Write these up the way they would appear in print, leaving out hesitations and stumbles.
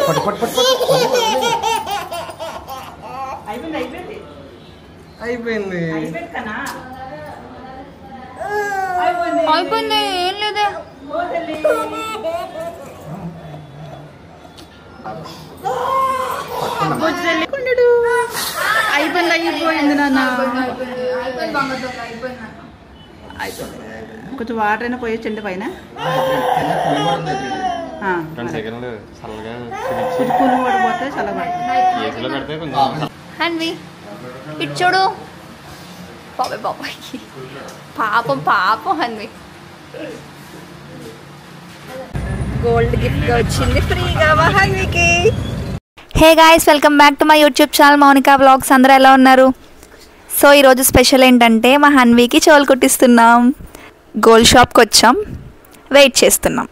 పట్టు పట్టు పట్టు అయిపోయింది. అయిపోయింది ఏం లేదే. అయిపోయింది అయిపోయింది నాన్న. కొంచెం వాటర్ అయినా పోయొచ్చండి పైన. పడిపోతే చల్లబడి ఇటు చూడు. బాబాయ్ బాబాయ్ పాపం పాపం హన్వి. గోల్డ్ గిఫ్ట్ వచ్చింది ఫ్రీగా హన్వికి. Hey guys, welcome back to my YouTube channel Mounika vlogs. అందరూ ఎలా ఉన్నారు? సో ఈరోజు స్పెషల్ ఏంటంటే మా హన్వికి చెవులు కుట్టిస్తున్నాం. గోల్డ్ షాప్కి వచ్చాం, వెయిట్ చేస్తున్నాం.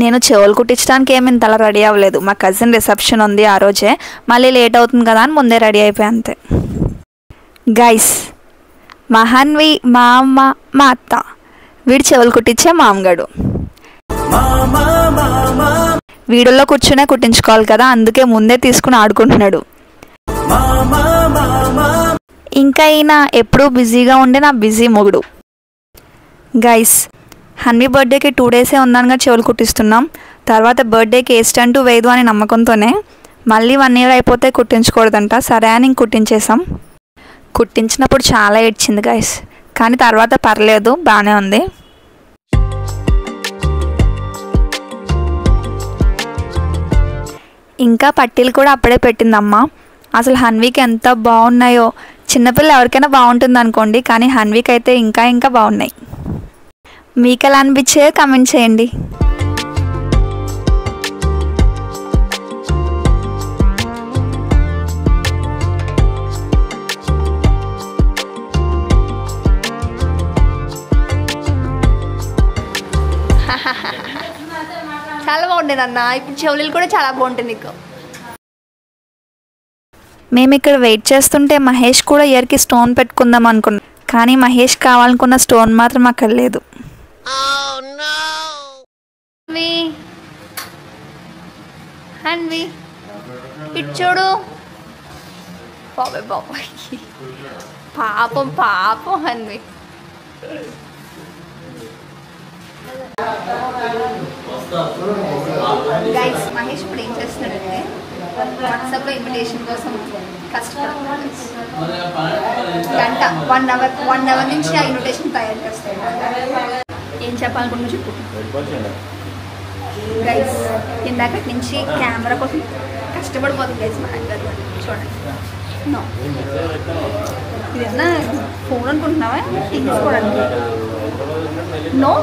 నేను చెవులు కుట్టించడానికి ఏమి ఇంతలా రెడీ అవ్వలేదు. మా కజిన్ రిసెప్షన్ ఉంది ఆ రోజే, మళ్ళీ లేట్ అవుతుంది కదా అని ముందే రెడీ అయిపోయా అంతే. గైస్, మా హన్వి, మా అమ్మ, మా అత్త, వీడు చెవులు కుట్టించే మామగాడు. వీడియోలో కూర్చునే కుట్టించుకోవాలి కదా, అందుకే ముందే తీసుకుని ఆడుకుంటున్నాడు. ఇంకా ఈయన ఎప్పుడూ బిజీగా ఉండే నా బిజీ మొగుడు. గైస్, హన్వి బర్త్డేకి 2 డేసే ఉన్నానుగా చెవులు కుట్టిస్తున్నాం. తర్వాత బర్త్డేకి ఏ స్టంటు వేయదు అని నమ్మకంతోనే మళ్ళీ 1 year అయిపోతే కుట్టించకూడదంట. సరే అని ఇంక కుట్టించేసాం. కుట్టించినప్పుడు చాలా ఏడ్చింది గైస్, కానీ తర్వాత పర్లేదు, బాగానే ఉంది. ఇంకా పట్టీలు కూడా అప్పుడే పెట్టిందమ్మ. అసలు హన్వికి ఎంత బాగున్నాయో. చిన్నపిల్ల ఎవరికైనా బాగుంటుంది అనుకోండి, కానీ హన్వికి అయితే ఇంకా ఇంకా బాగున్నాయి. మీకు ఎలా అనిపించే కామెంట్ చేయండి. చాలా బాగుండేది అన్న. ఇప్పుడు చెవులు కూడా చాలా బాగుంటుంది నీకు. మేము ఇక్కడ వెయిట్ చేస్తుంటే మహేష్ కూడా ఇయర్కి స్టోన్ పెట్టుకుందాం అనుకున్నాం, కానీ మహేష్ కావాలనుకున్న స్టోన్ మాత్రం అక్కడ లేదు. హన్వి ఇటు చూడు. బాబాయ్ బాబాయ్ పాపం పాపం హన్వి. గైస్, మహేష్ ఇప్పుడు ఏం చేస్తున్నాడంటే వాట్సాప్లో ఇన్విటేషన్ కోసం కష్టపడుతున్నాడు. గంట 1 hour నుంచి ఆ ఇన్విటేషన్ తయారు చేస్తాడు. ఏం చెప్పాలనుకుంటున్నా చెప్పు. గైస్, ఇందాకటి నుంచి కెమెరా కోసం కష్టపడిపోతుంది గైస్. మా హ్యాండ్ చూడండి. నో, ఇదన్నా ఫోన్ అనుకుంటున్నావా తీసుకోవడానికి? నో,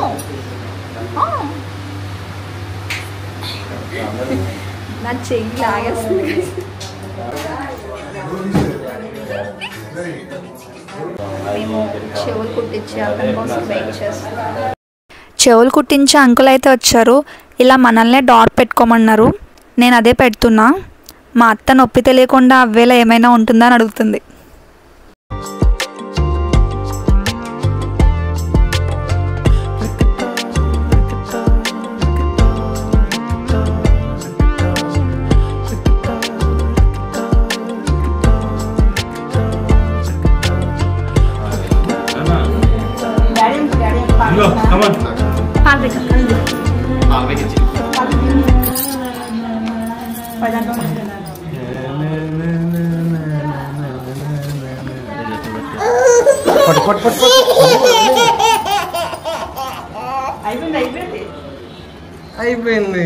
నా చెయ్యి లాగేస్తుంది. మేము చెవులు కుట్టించే అతని కోసం వెయిట్ చేస్తాం. చెవులు కుట్టించే అంకుల్ అయితే వచ్చారు. ఇలా మనల్నే డాట్ పెట్టుకోమన్నారు. నేను అదే పెడుతున్నా. మా అత్త నొప్పి తెలియకుండా అవ్వేలా ఏమైనా ఉంటుందా అని అడుగుతుంది. అయిపోయింది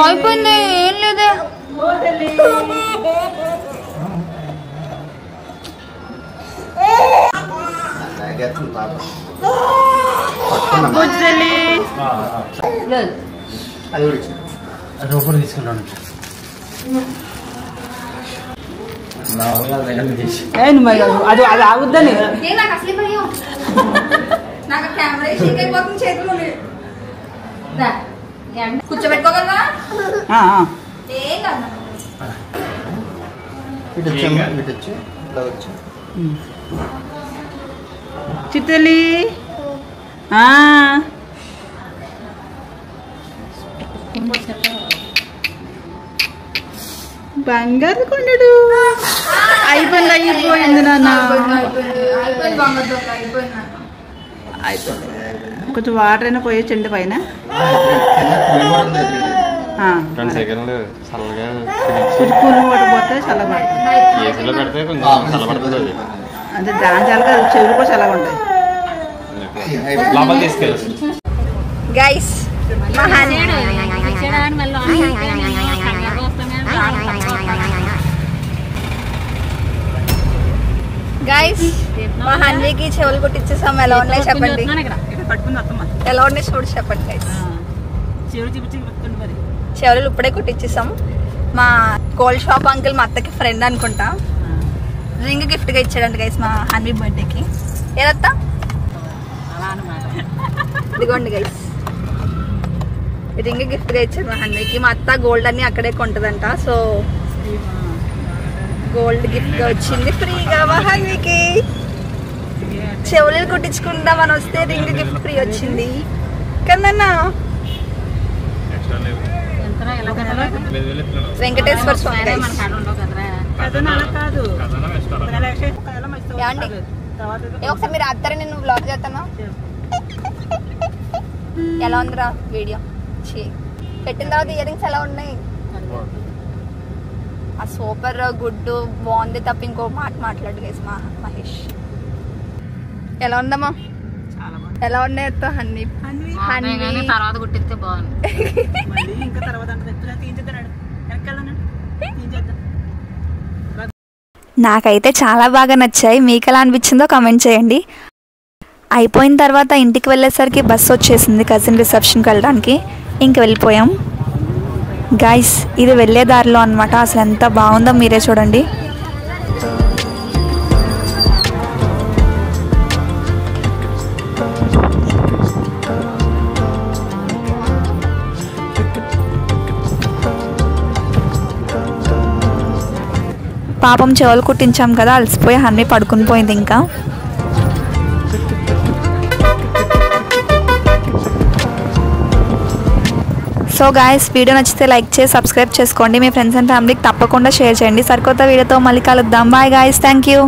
అయిపోయింది ఏం లేదే. అది ఆగుద్దని కూర్చోబెట్టుకోగలరా? చిత్తలి బంగారు కొండడు అయిపోయింది నాన్న. అయిపోయింది. కొంచెం వాటర్ అయినా పోయొచ్చండి పైన. కూల్ వాటర్ పోతే చల్లబడుతుంది. అంటే దాని చల్లగా చెవులు కూడా చల్లగా ఉంటాయి. గైస్ గైస్ మా హన్వీకి చెవులు కుట్టించేసాం. ఎలా ఉన్నాయి చెప్పండి, ఎలా ఉన్నాయి చూడు చెప్పండి గైస్. చెవులు ఇప్పుడే కుట్టించేసాం. మా గోల్డ్ షాప్ అంకుల్ మా అత్తకి ఫ్రెండ్ అనుకుంటా, రింగ్ గిఫ్ట్ గా ఇచ్చాడంట గైస్ మా హన్వీ బర్త్డేకి. ఏదత్తా ఇదిగోండి గైస్, రింగ్ గిఫ్ట్ గా ఇచ్చాడు మా హన్వీకి. మా అత్త గోల్డ్ అన్ని అక్కడే కొంటదంట, సో గోల్డ్ గిఫ్ట్ గా వచ్చింది ఫ్రీగా మా హన్వీకి. చెవులు కుట్టించుకుందామని వస్తే రింగ్ గిఫ్ట్ ఫ్రీ వచ్చింది కదన్నా. వెంకటేశ్వర స్వామి ఒకసారి మీరు అత్తారా, నేను బ్లాగ్ చేస్తాను. ఎలా ఉందిరా వీడియో పెట్టిన తర్వాత ఇయర్ రింగ్స్ ఎలా ఉన్నాయి? ఆ సూపర్ గుడ్ బాగుంది తప్ప ఇంకో మాట మాట్లాడు గైస్ మా మహేష్. ఎలా ఉందమ్మా? ఎలా ఉన్నాయి అత్త హన్నీ? తర్వాత కుట్టిస్తే బాగుంది. నాకైతే చాలా బాగా నచ్చాయి. మీకు ఎలా అనిపించిందో కామెంట్ చేయండి. అయిపోయిన తర్వాత ఇంటికి వెళ్ళేసరికి బస్సు వచ్చేసింది కజిన్ రిసెప్షన్కి వెళ్ళడానికి. ఇంక వెళ్ళిపోయాం గైస్. ఇది వెళ్ళే దారిలో అనమాట. అసలు ఎంత బాగుందో మీరే చూడండి. పాపం చెవులు కుట్టించాం కదా, అలసిపోయి హన్నీ పడుకుని పోయింది. ఇంకా సో గాయస్, వీడియో నచ్చితే లైక్ చేసి సబ్స్క్రైబ్ చేసుకోండి. మీ ఫ్రెండ్స్ అండ్ ఫ్యామిలీకి తప్పకుండా షేర్ చేయండి. సరికొత్త వీడియోతో మళ్ళీ కలుద్దాం. Bye guys, thank you.